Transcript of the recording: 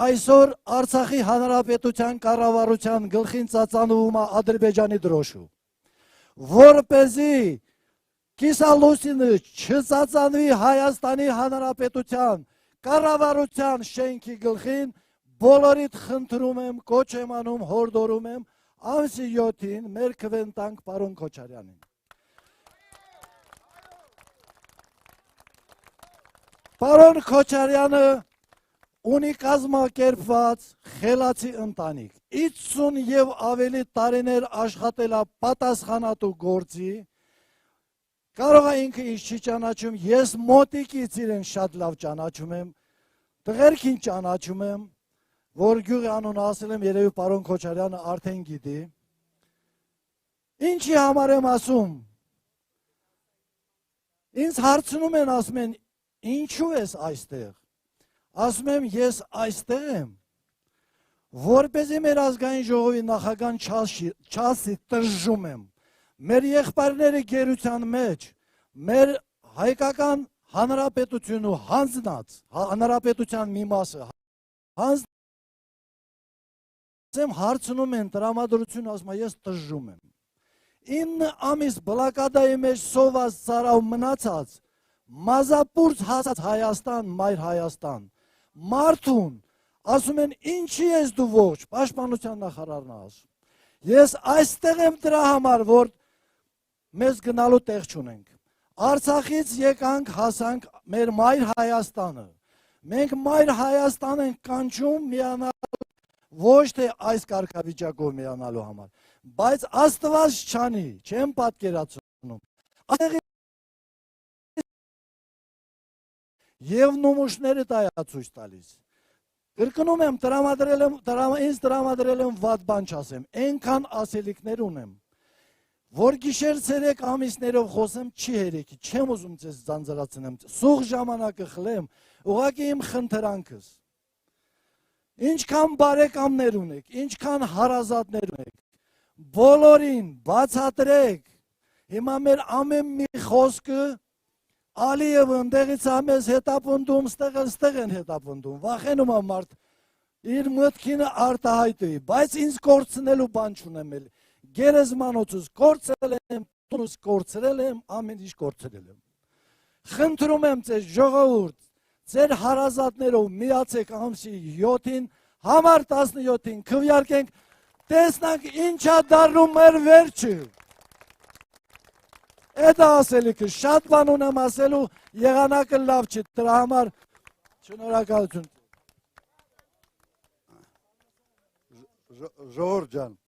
Այսօր Արցախի հանրապետության կառավարության գլխին ծածանվում է Ադրբեջանի դրոշը, որպեսզի կիսալուսինը չծածանվի Հայաստանի հանրապետության կառավարության շենքի գլխին, բոլորիդ խնդրում եմ, կոչ եմ անում, հորդորում եմ, ամսի 7-ին մեր քվենտանք պարոն Քոչարյանին։ Պարոն Քոչարյանը ունի կազմակերպված խելացի ընտանիք, 50 եւ ավելի տարիներ աշխատել է պատասխանատու գործի, կարող է ինքը ինձ չի ճանաչում, ես մոտիկից իրեն շատ լավ ճանաչում եմ, տղերքին ճանաչում եմ, որ գյուղի անունը ասել եմ, երևի պարոն Քոչարյանը արդեն գիտի, ինչի համար եմ ասում, ինձ հարցնում են, ասում են, ինչու ես այստեղ, ասում եմ, ես այստեղ եմ, որպեսզի մեր ազգային ժողովի նախագահան չասի տժժում եմ, մեր եղբայրները գերության մեջ, մեր հայկական հանրապետությունը հանձնած, հանրապետության մի մասը հանձնած, հարցնում են տրամադրություն, ասում եմ, ես տժժում եմ, 9 ամիս բլոկադայի մեջ սոված ծարավ մնացած, մազապուրց հասած Հայաստան, մայր Հայաստան, մարդուն, ասում են, ինչի ես դու ողջ, պաշտպանության նախարարն ասում, ես այստեղ եմ դրա համար, որ մեզ գնալու տեղ չունենք, Արցախից եկանք, հասանք մեր մայր Հայաստանը, մենք մայր Հայաստան ենք կանչում միանալ, ոչ թե այս կարգավիճակով միանալու համար, բայց Աստված չանի, չեմ պատկերացնում, եւ նոմուշները դա ցույց տալիս։ Կրկնում եմ, ինձ տրամադրել եմ վատ բան չասեմ, այնքան ասելիքներ ունեմ, որ գիշեր ցերեկ ամիսներով խոսեմ, չի հերեքի, չեմ ուզում ձեզ ձանձրացնեմ, սուղ ժամանակը խլեմ, ուղղակի իմ խնդրանքս։ Ինչքան բարեկամներ ունեք, ինչքան հարազատներ ունեք, բոլորին բացատրեք, հիմա մեր ամեն մի խոսքը Ալիևը ընդեղից ամես հետապնդում, ստեղ են հետապնդում, վախենում եմ մարդ, իր մտքինը արտահայտի, բայց ինձ կորցնելու բան չունեմ էլ, գերեզմանոցուս կորցրել եմ, տունուս կորցրել եմ, ամեն ինչ կորցրել եմ։ Խնդրում եմ ձեզ ժողովուրդ, ձեր հարազատներով միացեք ամսի 7-ին, համար 17-ին քվեարկենք, տեսնանք ինչա դառնում մեր վերջը։ Էդ ասելիքը, շատ բան ունեմ ասելու, եղանակը լավ չի, դրա համար շնորհակալություն։ Ժողովուրդ ջան,